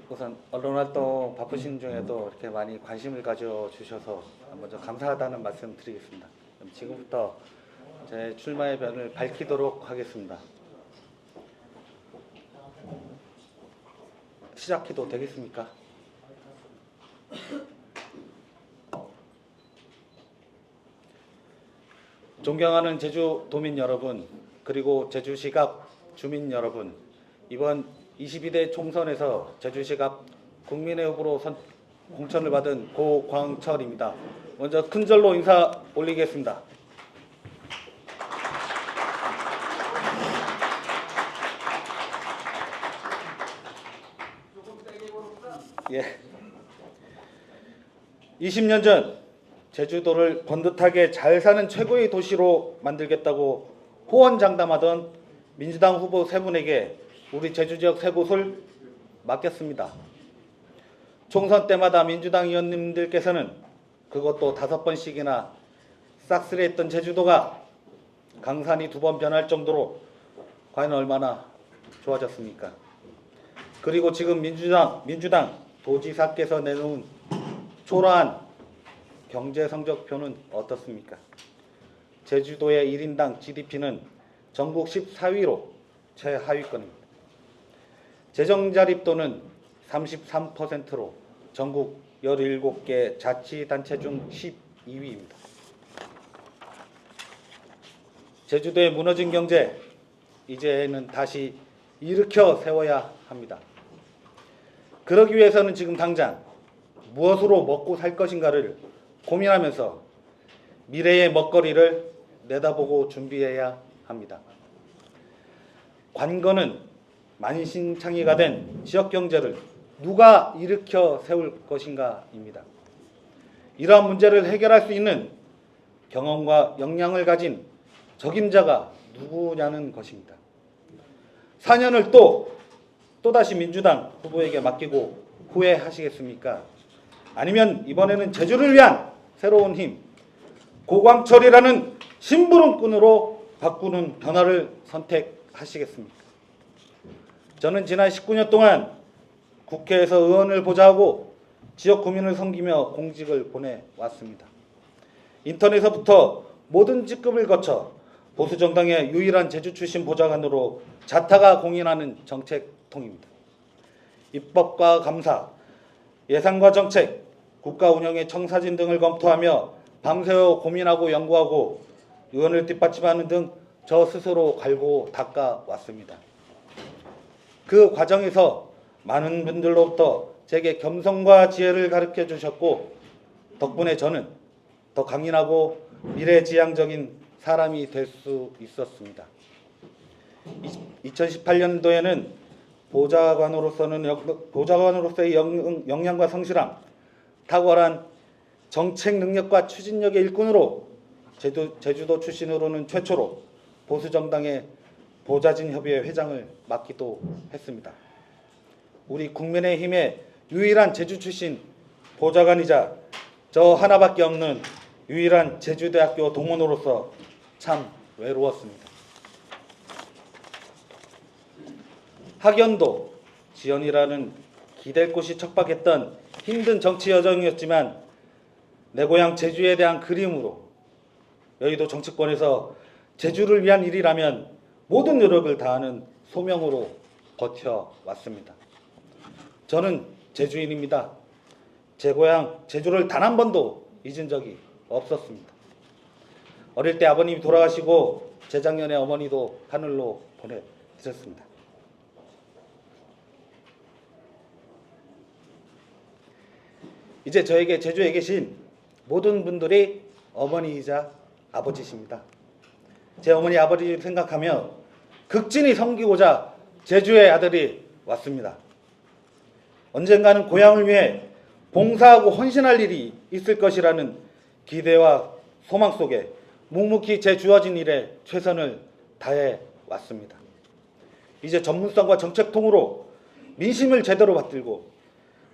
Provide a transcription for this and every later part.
우선 언론 활동 바쁘신 중에도 이렇게 많이 관심을 가져주셔서 먼저 감사하다는 말씀 드리겠습니다. 그럼 지금부터 제 출마의 변을 밝히도록 하겠습니다. 시작해도 되겠습니까? 존경하는 제주도민 여러분, 그리고 제주시갑 주민 여러분, 이번 22대 총선에서 제주시갑 국민의 후보로 공천을 받은 고광철입니다. 먼저 큰 절로 인사 올리겠습니다. 예. 20년 전 제주도를 번듯하게 잘 사는 최고의 도시로 만들겠다고 호언장담하던 민주당 후보 세 분에게 우리 제주 지역 세 곳을 맡겼습니다. 총선 때마다 민주당 의원님들께서는 그것도 5번씩이나 싹쓸이했던 제주도가 강산이 2번 변할 정도로 과연 얼마나 좋아졌습니까? 그리고 지금 민주당 도지사께서 내놓은 초라한 경제 성적표는 어떻습니까? 제주도의 1인당 GDP는 전국 14위로 최하위권입니다. 재정 자립도는 33%로 전국 17개 자치단체 중 12위입니다. 제주도의 무너진 경제, 이제는 다시 일으켜 세워야 합니다. 그러기 위해서는 지금 당장 무엇으로 먹고 살 것인가를 고민하면서 미래의 먹거리를 내다보고 준비해야 합니다. 관건은 만신창이가 된 지역경제를 누가 일으켜 세울 것인가입니다. 이러한 문제를 해결할 수 있는 경험과 역량을 가진 적임자가 누구냐는 것입니다. 4년을 또다시 민주당 후보에게 맡기고 후회하시겠습니까? 아니면 이번에는 제주를 위한 새로운 힘, 고광철이라는 심부름꾼으로 바꾸는 변화를 선택하시겠습니까? 저는 지난 19년 동안 국회에서 의원을 보좌하고 지역 구민을 섬기며 공직을 보내왔습니다. 인터넷에서부터 모든 직급을 거쳐 보수정당의 유일한 제주 출신 보좌관으로 자타가 공인하는 정책통입니다. 입법과 감사, 예산과 정책, 국가 운영의 청사진 등을 검토하며 밤새워 고민하고 연구하고 의원을 뒷받침하는 등 저 스스로 갈고 닦아왔습니다. 그 과정에서 많은 분들로부터 제게 겸손과 지혜를 가르쳐 주셨고 덕분에 저는 더 강인하고 미래지향적인 사람이 될 수 있었습니다. 2018년도에는 보좌관으로서의 역량과 성실함, 탁월한 정책 능력과 추진력의 일꾼으로 제주도 출신으로는 최초로 보수정당의 보좌진협의회 회장을 맡기도 했습니다. 우리 국민의힘의 유일한 제주 출신 보좌관이자 저 하나밖에 없는 유일한 제주대학교 동문으로서 참 외로웠습니다. 학연도 지연이라는 기댈 곳이 척박했던 힘든 정치 여정이었지만 내 고향 제주에 대한 그리움으로 여의도 정치권에서 제주를 위한 일이라면 모든 노력을 다하는 소명으로 버텨왔습니다. 저는 제주인입니다. 제 고향 제주를 단 한 번도 잊은 적이 없었습니다. 어릴 때 아버님이 돌아가시고 재작년에 어머니도 하늘로 보내드렸습니다. 이제 저에게 제주에 계신 모든 분들이 어머니이자 아버지십니다. 제 어머니 아버지를 생각하며 극진히 섬기고자 제주의 아들이 왔습니다. 언젠가는 고향을 위해 봉사하고 헌신할 일이 있을 것이라는 기대와 소망 속에 묵묵히 제 주어진 일에 최선을 다해 왔습니다. 이제 전문성과 정책통으로 민심을 제대로 받들고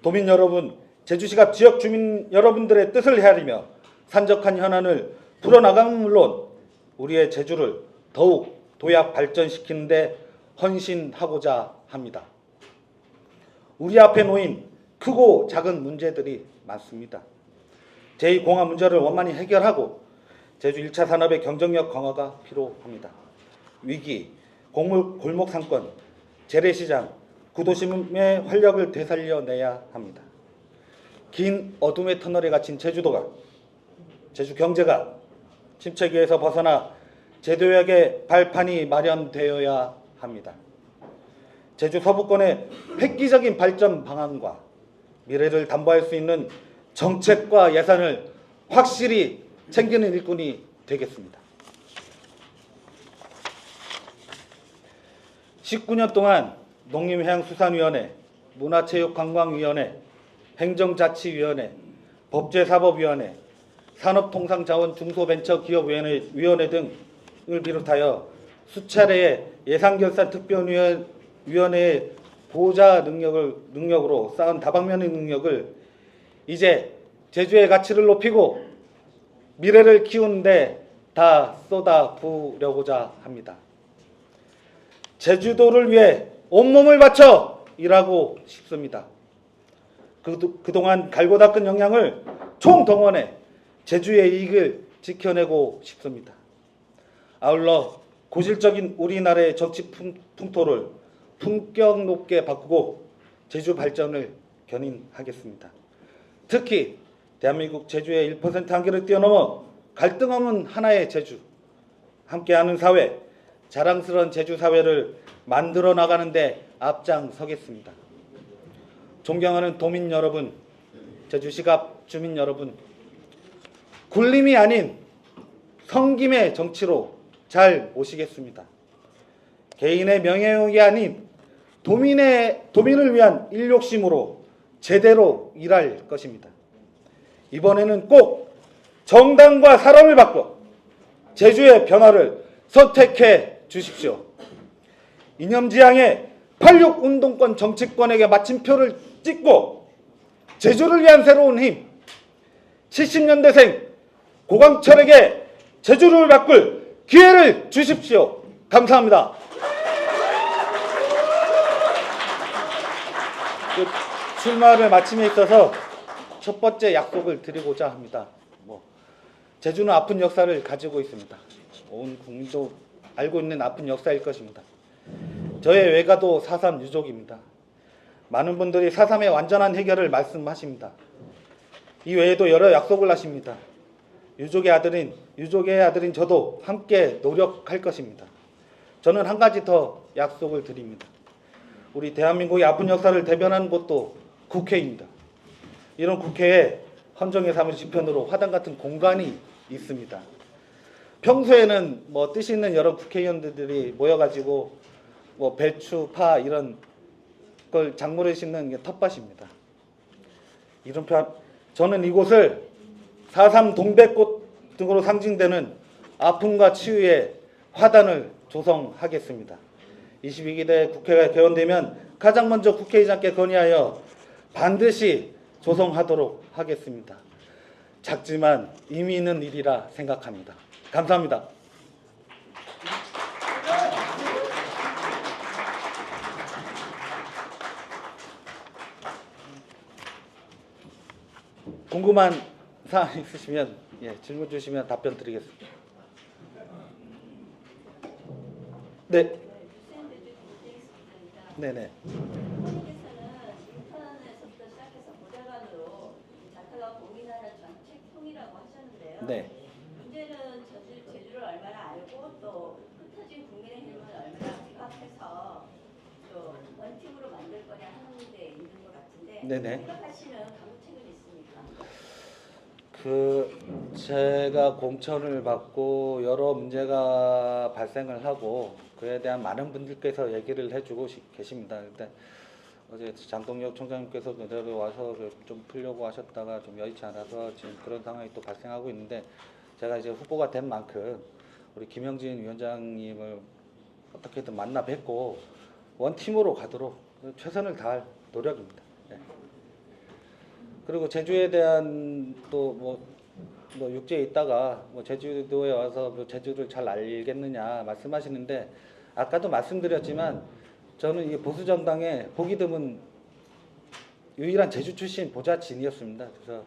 도민 여러분, 제주시갑 지역 주민 여러분들의 뜻을 헤아리며 산적한 현안을 풀어나가는 물론 우리의 제주를 더욱 도약 발전시키는 데 헌신하고자 합니다. 우리 앞에 놓인 크고 작은 문제들이 많습니다. 제2공항 문제를 원만히 해결하고 제주 1차 산업의 경쟁력 강화가 필요합니다. 위기, 골목 상권, 재래시장, 구도심의 활력을 되살려내야 합니다. 긴 어둠의 터널에 갇힌 제주 경제가 침체기에서 벗어나 제도약의 발판이 마련되어야 합니다. 제주 서부권의 획기적인 발전 방안과 미래를 담보할 수 있는 정책과 예산을 확실히 챙기는 일꾼이 되겠습니다. 19년 동안 농림해양수산위원회, 문화체육관광위원회, 행정자치위원회, 법제사법위원회, 산업통상자원 중소벤처기업위원회 등을 비롯하여 수차례의 예산결산특별위원회의 보좌 능력으로 쌓은 다방면의 능력을 이제 제주의 가치를 높이고 미래를 키우는데 다 쏟아부으려고자 합니다. 제주도를 위해 온몸을 바쳐 일하고 싶습니다. 그동안 갈고 닦은 역량을 총동원해 제주의 이익을 지켜내고 싶습니다. 아울러 고질적인 우리나라의 정치 풍토를 품격 높게 바꾸고 제주 발전을 견인하겠습니다. 특히 대한민국 제주의 1% 한계를 뛰어넘어 갈등 없는 하나의 제주, 함께하는 사회, 자랑스러운 제주 사회를 만들어 나가는 데 앞장서겠습니다. 존경하는 도민 여러분, 제주시갑 주민 여러분, 굴림이 아닌 성김의 정치로 잘 오시겠습니다. 개인의 명예욕이 아닌 도민을 위한 일욕심으로 제대로 일할 것입니다. 이번에는 꼭 정당과 사람을 바꿔 제주의 변화를 선택해 주십시오. 이념지향의 86 운동권 정치권에게 마침표를 찍고 제주를 위한 새로운 힘, 70년대생 고광철에게 제주를 바꿀 기회를 주십시오. 감사합니다. 출마를 마침에 있어서 첫 번째 약속을 드리고자 합니다. 제주는 아픈 역사를 가지고 있습니다. 온 국민도 알고 있는 아픈 역사일 것입니다. 저의 외가도 4.3 유족입니다. 많은 분들이 4.3의 완전한 해결을 말씀하십니다. 이 외에도 여러 약속을 하십니다. 유족의 아들인 저도 함께 노력할 것입니다. 저는 한 가지 더 약속을 드립니다. 우리 대한민국의 아픈 역사를 대변하는 곳도 국회입니다. 이런 국회에 헌정의 삶을 지편으로 화단 같은 공간이 있습니다. 평소에는 뜻이 있는 여러 국회의원들이 모여가지고 배추, 파 이런 걸 작물에 심는 게 텃밭입니다. 저는 이곳을 4.3 동백꽃 등으로 상징되는 아픔과 치유의 화단을 조성하겠습니다. 22대 국회가 개원되면 가장 먼저 국회의장께 건의하여 반드시 조성하도록 하겠습니다. 작지만 의미 있는 일이라 생각합니다. 감사합니다. 궁금한 사항 있으시면 질문 주시면 답변 드리겠습니다. 네. 네네. 네. 문제는 제주를 얼마나 알고 또 흩어진 국민의힘을 얼마나 생각해서 또 원팀으로 만들 거냐 하는 데 있는 것 같은데 네네. 생각하시는 강구책은 있습니까? 제가 공천을 받고 여러 문제가 발생을 하고 그에 대한 많은 분들께서 얘기를 해주고 계십니다. 근데 어제 장동혁 총장님께서 내려와서 좀 풀려고 하셨다가 좀 여의치 않아서 지금 그런 상황이 또 발생하고 있는데 제가 이제 후보가 된 만큼 우리 김영진 위원장님을 어떻게든 만나 뵙고 원팀으로 가도록 최선을 다할 노력입니다. 네. 그리고 제주에 대한 또 육지에 있다가 제주도에 와서 제주를 잘 알겠느냐 말씀하시는데 아까도 말씀드렸지만 저는 이 보수 정당의 보기 드문 유일한 제주 출신 보좌진이었습니다. 그래서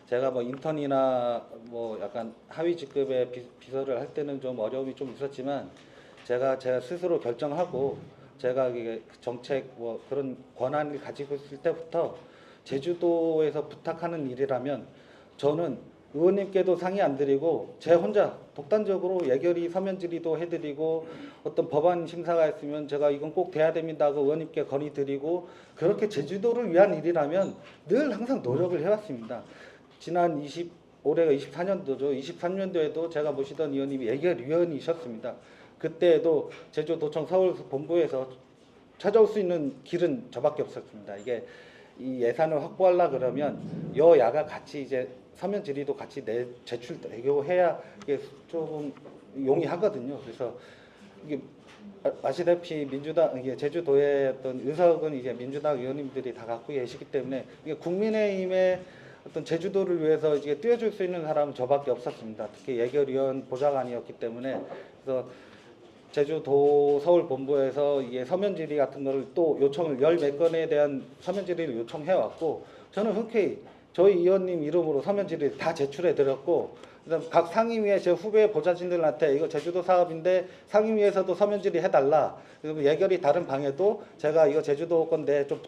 제가 뭐 인턴이나 뭐 약간 하위 직급의 비서를 할 때는 좀 어려움이 좀 있었지만 제가 스스로 결정하고 제가 이게 정책 뭐 그런 권한을 가지고 있을 때부터 제주도에서 부탁하는 일이라면 저는 의원님께도 상의 안 드리고 제 혼자 독단적으로 예결위 서면 질의도 해드리고 어떤 법안 심사가 있으면 제가 이건 꼭 돼야 됩니다 하고 의원님께 건의드리고 그렇게 제주도를 위한 일이라면 늘 항상 노력을 해왔습니다. 지난 올해가 24년도죠. 23년도에도 제가 모시던 의원님이 예결위원이셨습니다. 그때에도 제주도청 서울 본부에서 찾아올 수 있는 길은 저밖에 없었습니다. 이게 이 예산을 확보하려 그러면 여야가 같이 이제 서면 질의도 같이 제출되고 해야 이게 조금 용이하거든요. 그래서 이게 아시다시피 민주당 이게 제주도의 어떤 의석은 이제 민주당 의원님들이 다 갖고 계시기 때문에 이게 국민의힘의 어떤 제주도를 위해서 이제 뛰어줄 수 있는 사람은 저밖에 없었습니다. 특히 예결위원 보좌관이었기 때문에 그래서 제주도 서울 본부에서 이게 서면 질의 같은 거를 또 요청을 10몇 건에 대한 서면 질의를 요청해 왔고 저는 흔쾌히 저희 의원님 이름으로 서면 질의 다 제출해 드렸고 그다음 각 상임위에 제 후배 보좌진들한테 이거 제주도 사업인데 상임위에서도 서면 질의 해달라. 그리고 예결위 다른 방에도 제가 이거 제주도 건데 좀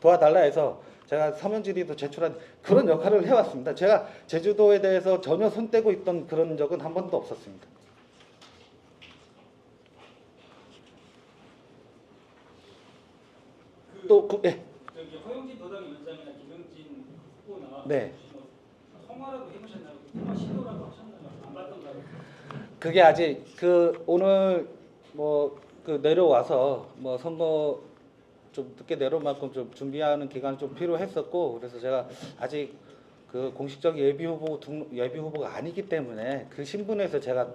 도와달라 해서 제가 서면 질의도 제출한 그런 역할을 해왔습니다. 제가 제주도에 대해서 전혀 손 떼고 있던 그런 적은 한 번도 없었습니다. 예. 저기 허영진 도당위원장이나 김영진 후보나 네. 뭐 통화라도 해보셨나요? 통화 시도라도 하셨나요? 안 받던가요? 그게 아직 오늘 뭐 내려와서 뭐 선거 좀 늦게 내려온 만큼 좀 준비하는 기간이 좀 필요했었고 그래서 제가 아직 그 공식적 예비 후보가 아니기 때문에 그 신분에서 제가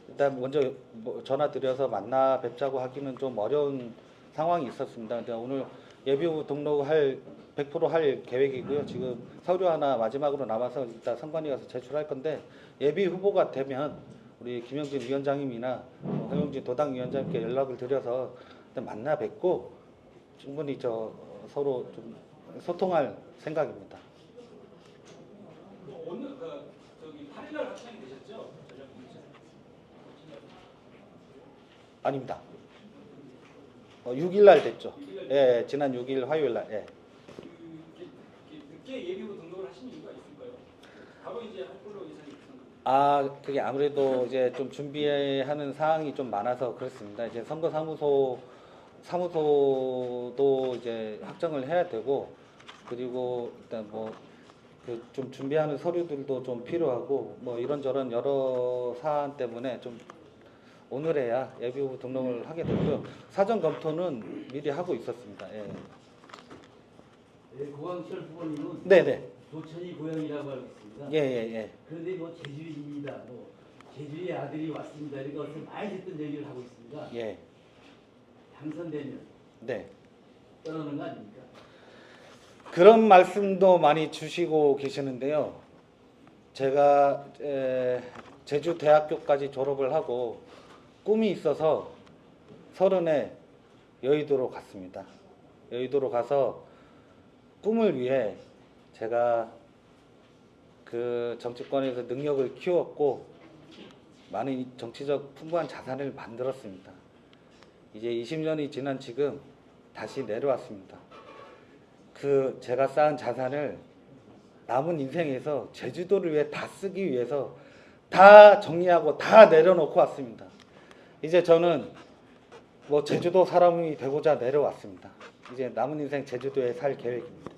일단 먼저 뭐 전화 드려서 만나 뵙자고 하기는 좀 어려운 상황이 있었습니다. 근데 오늘 예비 후보 등록할 100%할 계획이고요. 지금 서류 하나 마지막으로 남아서 일단 선관위 가서 제출할 건데 예비 후보가 되면 우리 김영진 위원장님이나 허영진 도당위원장님께 연락을 드려서 일단 만나 뵙고 충분히 서로 좀 소통할 생각입니다. 오늘 저기 8일날 확정이 되셨죠? 아닙니다. 6일 날 됐죠. 예, 지난 6일 화요일 날. 예. 늦게 예비후 등록을 하신 이유가 있을까요? 바로 이제 할 걸로 예상이 있었나요? 아, 그게 아무래도 이제 좀 준비하는 사항이 좀 많아서 그렇습니다. 이제 선거 사무소도 이제 확정을 해야 되고 그리고 일단 뭐 좀 준비하는 서류들도 좀 필요하고 뭐 이런저런 여러 사안 때문에 좀 오늘에야 예비후보 등록을 하게 됐고요. 사전 검토는 미리 하고 있었습니다. 예. 네, 고광철 후보님은 네네. 도천이 고향이라고 알고 있습니다. 예. 그런데 뭐 제주인입니다. 뭐 제주의 아들이 왔습니다. 이런 것을 많이 듣던 얘기를 하고 있습니다. 예. 당선되면 네. 떠나는 거 아닙니까? 그런 말씀도 많이 주시고 계시는데요. 제가 제주대학교까지 졸업을 하고 꿈이 있어서 30에 여의도로 갔습니다. 여의도로 가서 꿈을 위해 제가 그 정치권에서 능력을 키웠고 많은 정치적 풍부한 자산을 만들었습니다. 이제 20년이 지난 지금 다시 내려왔습니다. 제가 쌓은 자산을 남은 인생에서 제주도를 위해 다 쓰기 위해서 다 정리하고 다 내려놓고 왔습니다. 이제 저는 뭐 제주도 사람이 되고자 내려왔습니다. 이제 남은 인생 제주도에 살 계획입니다.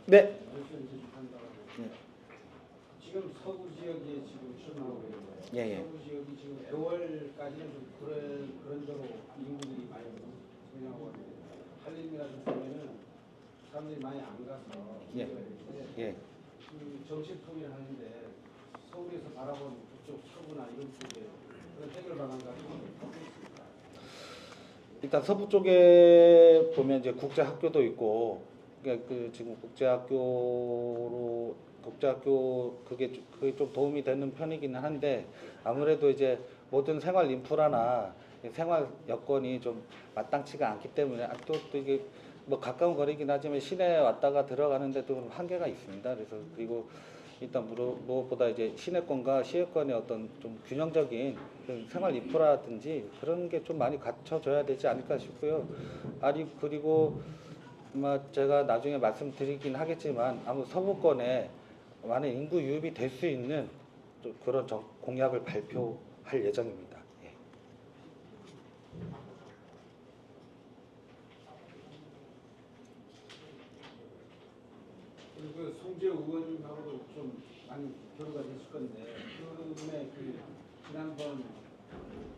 네. 지금 서구 지역에 지금 출마하고 있는 거예요. 예. 서구 지역이 지금 5월까지는 좀 그런 대로 인구들이 많이 성장하고 있는데 한림이라든 보면은 사람들이 많이 안 가서 예. 예. 그 정책 통일을 하는데 서울에서 바라본 그쪽 서구나 이런 쪽에 그런 해결 방안 같은 걸 하고 있습니다. 일단 서부 쪽에 보면 이제 국제 학교도 있고, 그러니까 지금 국제학교 그게 좀 도움이 되는 편이기는 한데 아무래도 이제 모든 생활 인프라나 생활 여건이 좀 마땅치가 않기 때문에 또 이게 뭐 가까운 거리긴 하지만 시내에 왔다가 들어가는데도 한계가 있습니다. 그래서 그리고 일단 무엇보다 이제 시내권과 시외권의 어떤 좀 균형적인 그 생활 인프라든지 그런 게 좀 많이 갖춰져야 되지 않을까 싶고요. 아니 그리고 제가 나중에 말씀드리긴 하겠지만 아무 서부권에 많은 인구 유입이 될 수 있는 또 그런 공약을 발표할 예정입니다. 예. 그리고 그 송재 의원하고도 좀 많이 교류가 됐을 건데 그분의 그 지난번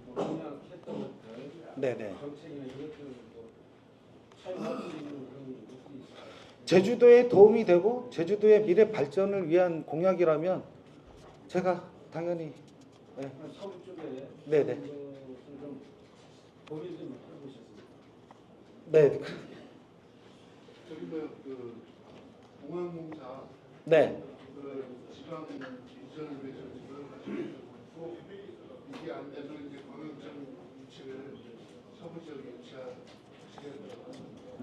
뭐 공약했던 것들 네네. 정책이나 이것들 뭐 차용할 수 있는 그런 것들이 있어요. 제주도에 도움이 되고 제주도의 미래 발전을 위한 공약이라면 제가 당연히 서부 쪽에 네네. 그런 것을 좀 고민 좀 해보셨습니까? 네. 저기 그 공항공사 네. 그 지방 이전을 위해서 지금 가지고 이게 안 돼도 이제 광역청 유치를 서부 지역 유치하시겠다고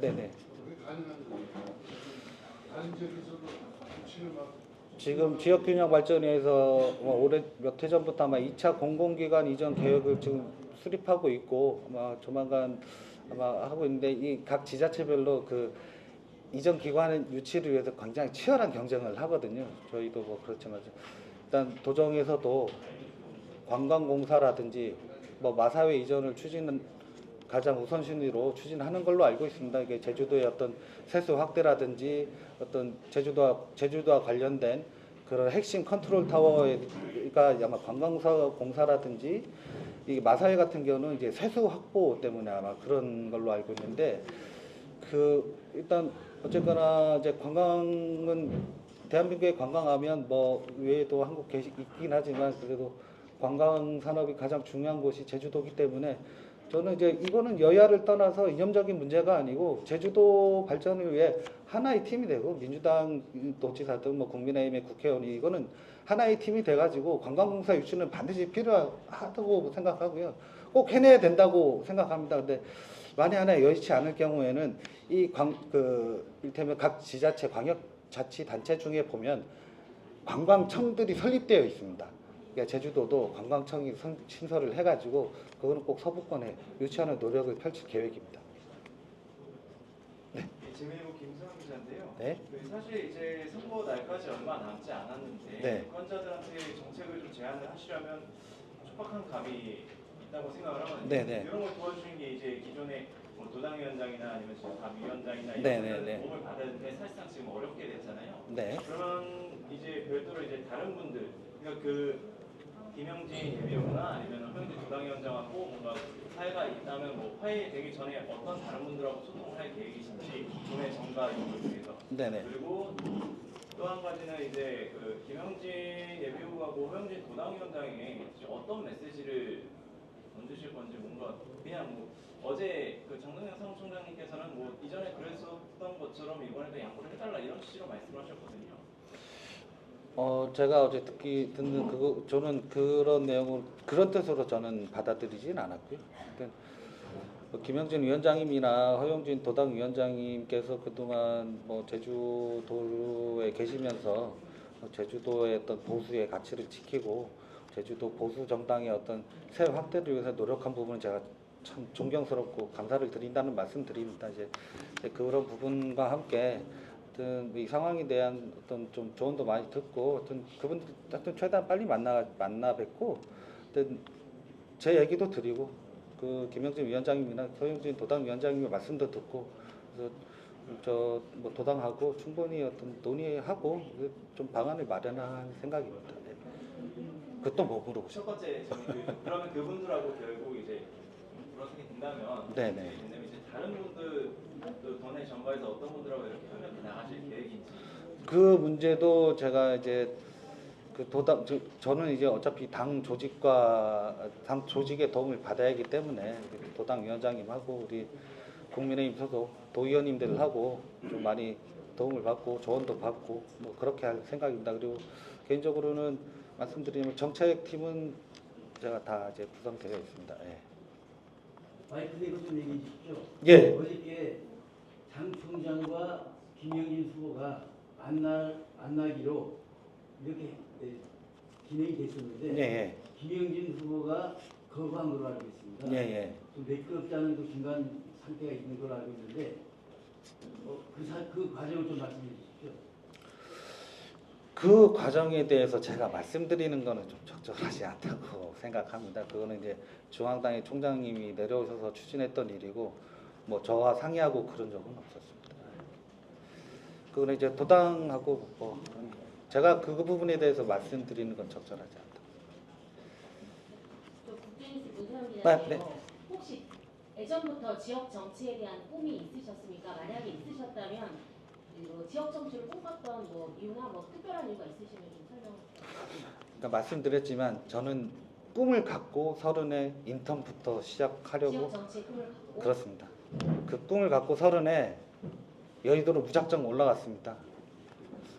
네네. 그게 가능한 거예요. 다른 지역에서도 유치를 막 지금 지역균형 발전위에서 올해 몇 해 전부터 아마 2차 공공기관 이전 계획을 지금 수립하고 있고 아마 조만간 아마 하고 있는데 이 각 지자체별로 그 이전 기관 유치를 위해서 굉장히 치열한 경쟁을 하거든요. 저희도 뭐 그렇지만 일단 도정에서도 관광공사라든지 뭐 마사회 이전을 추진은 가장 우선순위로 추진하는 걸로 알고 있습니다. 이게 제주도의 어떤 세수 확대라든지 어떤 제주도와 관련된 그런 핵심 컨트롤 타워가 아마 관광공사라든지 이 마사회 같은 경우는 이제 세수 확보 때문에 아마 그런 걸로 알고 있는데 그 일단 어쨌거나 이제 관광은 대한민국에 관광하면 뭐 외에도 한국 있긴 하지만 그래도 관광 산업이 가장 중요한 곳이 제주도이기 때문에 저는 이제 이거는 여야를 떠나서 이념적인 문제가 아니고 제주도 발전을 위해 하나의 팀이 되고 민주당 도지사든 뭐 국민의힘의 국회의원이 이거는 하나의 팀이 돼가지고 관광공사 유치는 반드시 필요하다고 생각하고요. 꼭 해내야 된다고 생각합니다. 근데 만에 하나 여의치 않을 경우에는 이를테면 각 지자체 광역자치단체 중에 보면 관광청들이 설립되어 있습니다. 그러니까 제주도도 관광청이 신설을 해가지고 그거는 꼭 서부권에 유치하는 노력을 펼칠 계획입니다. 재미있고 김수환 기자인데요. 네. 사실 이제 선거 날까지 얼마 남지 않았는데 네. 유권자들한테 정책을 좀 제안을 하시려면 촉박한 감이 있다고 생각을 하거든요. 네네. 이런 걸 도와주는 게 이제 기존의 뭐 도당위원장이나 아니면 지금 당위원장이나 이런 네네네. 분들 도움을 받아야 되는데 사실상 지금 어렵게 됐잖아요. 네. 그러면 이제 별도로 이제 다른 분들, 그러니까 그 김영진 예비후보나 아니면 현재 도당위원장하고 뭔가 사이가 있다면 뭐 화해 되기 전에 어떤 다른 분들하고 소통을 할 계획이신지 기존의 정가 이걸 위해서. 네네. 그리고 또 한 가지는 이제 그 김영진 예비후보하고 허영진 도당위원장이 어떤 메시지를 던지실 건지 뭔가 그냥 뭐 어제 그 정동영 사무총장님께서는 뭐 이전에 그랬었던 것처럼 이번에도 양보를 해달라 이런 취지로 말씀하셨거든요. 제가 어제 듣는 그거 저는 그런 내용을 그런 뜻으로 저는 받아들이진 않았고요. 그러니까 김영진 위원장님이나 허영진 도당 위원장님께서 그동안 뭐 제주도에 계시면서 제주도의 어떤 보수의 가치를 지키고 제주도 보수 정당의 어떤 새 확대를 위해서 노력한 부분은 제가 참 존경스럽고 감사를 드린다는 말씀드립니다. 이제 그런 부분과 함께 하여튼 이 상황에 대한 어떤 좀 조언도 많이 듣고 그분들 최대한 빨리 만나 뵙고 제 얘기도 드리고 그 김영진 위원장님이나 서영진 도당 위원장님의 말씀도 듣고 그래서 저 뭐 도당하고 충분히 어떤 논의하고 좀 방안을 마련할 생각입니다. 네. 그것도 뭐 물어보죠? 첫 번째 그러면 그분들하고 결국 이제 물어서게 된다면 네네. 이제 다른 분들 또 don의 정가에서 어떤 분들하고 이렇게 협력해 나가실 계획인지. 그 문제도 제가 이제 그 저는 이제 어차피 당 조직의 도움을 받아야 하기 때문에 도당 위원장님하고 우리 국민의힘 소속 도의원님들하고 좀 많이 도움을 받고 조언도 받고 뭐 그렇게 할 생각입니다. 그리고 개인적으로는 말씀드리면 정책팀은 제가 다 이제 구성되어 있습니다. 예. 마이크 대고 좀 얘기해 주십시오. 예. 어저께 장 총장과 김영진 후보가 만나기로 이렇게 진행이 됐었는데 예. 김영진 후보가 거부한 걸로 알고 있습니다. 예. 좀 매끄럽지 않은 그 중간 상태가 있는 걸로 알고 있는데 그 과정을 좀 말씀해 주십시오. 그 과정에 대해서 제가 말씀드리는 거는 좀 적절하지 않다고 생각합니다. 그거는 이제 중앙당의 총장님이 내려오셔서 추진했던 일이고 뭐 저와 상의하고 그런 적은 없었습니다. 그거는 이제 도당하고 뭐 제가 그 부분에 대해서 말씀드리는 건 적절하지 않다. 국제뉴스 문세영 아, 기자님, 네. 혹시 예전부터 지역 정치에 대한 꿈이 있으셨습니까? 만약에 있으셨다면 그리고 지역 정치를 꿈꿨던 뭐 이유나 뭐 특별한 이유가 있으시면 좀 설명. 그러니까 말씀드렸지만 저는 꿈을 갖고 서른에 인턴부터 시작하려고 지역 정치의 꿈을 갖고. 그렇습니다. 그 꿈을 갖고 서른에 여의도로 무작정 올라갔습니다.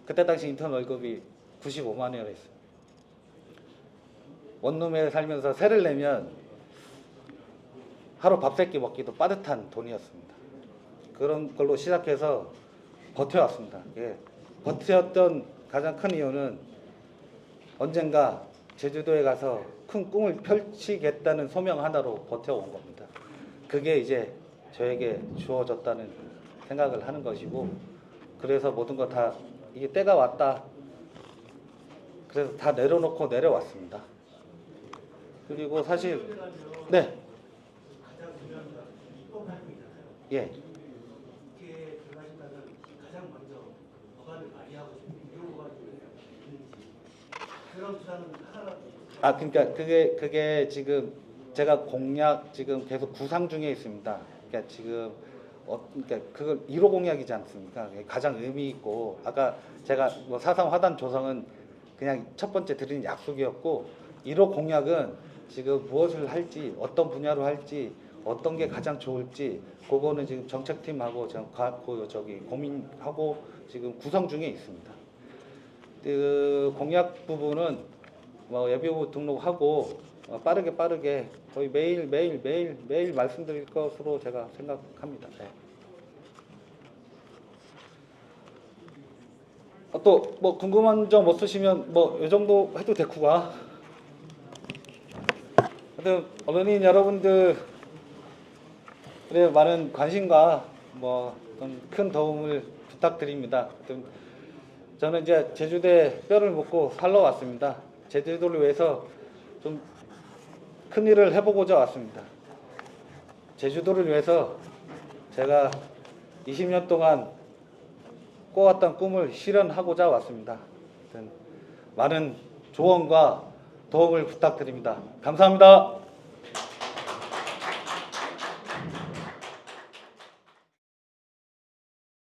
그때 당시 인턴 월급이 95만 원이었어요. 원룸에 살면서 세를 내면 하루 밥 3끼 먹기도 빠듯한 돈이었습니다. 그런 걸로 시작해서 버텨왔습니다. 예. 버텼던 가장 큰 이유는 언젠가 제주도에 가서 큰 꿈을 펼치겠다는 소명 하나로 버텨온 겁니다. 그게 이제 저에게 주어졌다는 생각을 하는 것이고, 그래서 모든 거 다 이게 때가 왔다. 그래서 다 내려놓고 내려왔습니다. 그리고 사실 네. 가장 중요한 건 입법 활동이잖아요. 예. 국회에 들어가신다면 가장 먼저 법안을 발의하고 이런 거가 있는지 그런 수사는 하나라도. 아, 그러니까 그게 지금 제가 공약 지금 계속 구상 중에 있습니다. 그러니까 지금 그러니까 그걸 1호 공약이지 않습니까? 가장 의미 있고, 아까 제가 뭐 4.3 화단 조성은 그냥 첫 번째 드린 약속이었고, 1호 공약은 지금 무엇을 할지, 어떤 분야로 할지, 어떤 게 가장 좋을지, 그거는 지금 정책팀하고 고민하고 지금 구성 중에 있습니다. 그 공약 부분은 뭐 예비후보 등록하고 빠르게 거의 매일 말씀드릴 것으로 제가 생각합니다. 네. 또 뭐 궁금한 점 없으시면 뭐 이 정도 해도 됐구가. 하여튼 언론인 여러분들의 많은 관심과 뭐 큰 도움을 부탁드립니다. 하여튼 저는 이제 제주도에 뼈를 묻고 살러 왔습니다. 제주도를 위해서 좀 큰 일을 해보고자 왔습니다. 제주도를 위해서 제가 20년 동안 꿔왔던 꿈을 실현하고자 왔습니다. 많은 조언과 도움을 부탁드립니다. 감사합니다.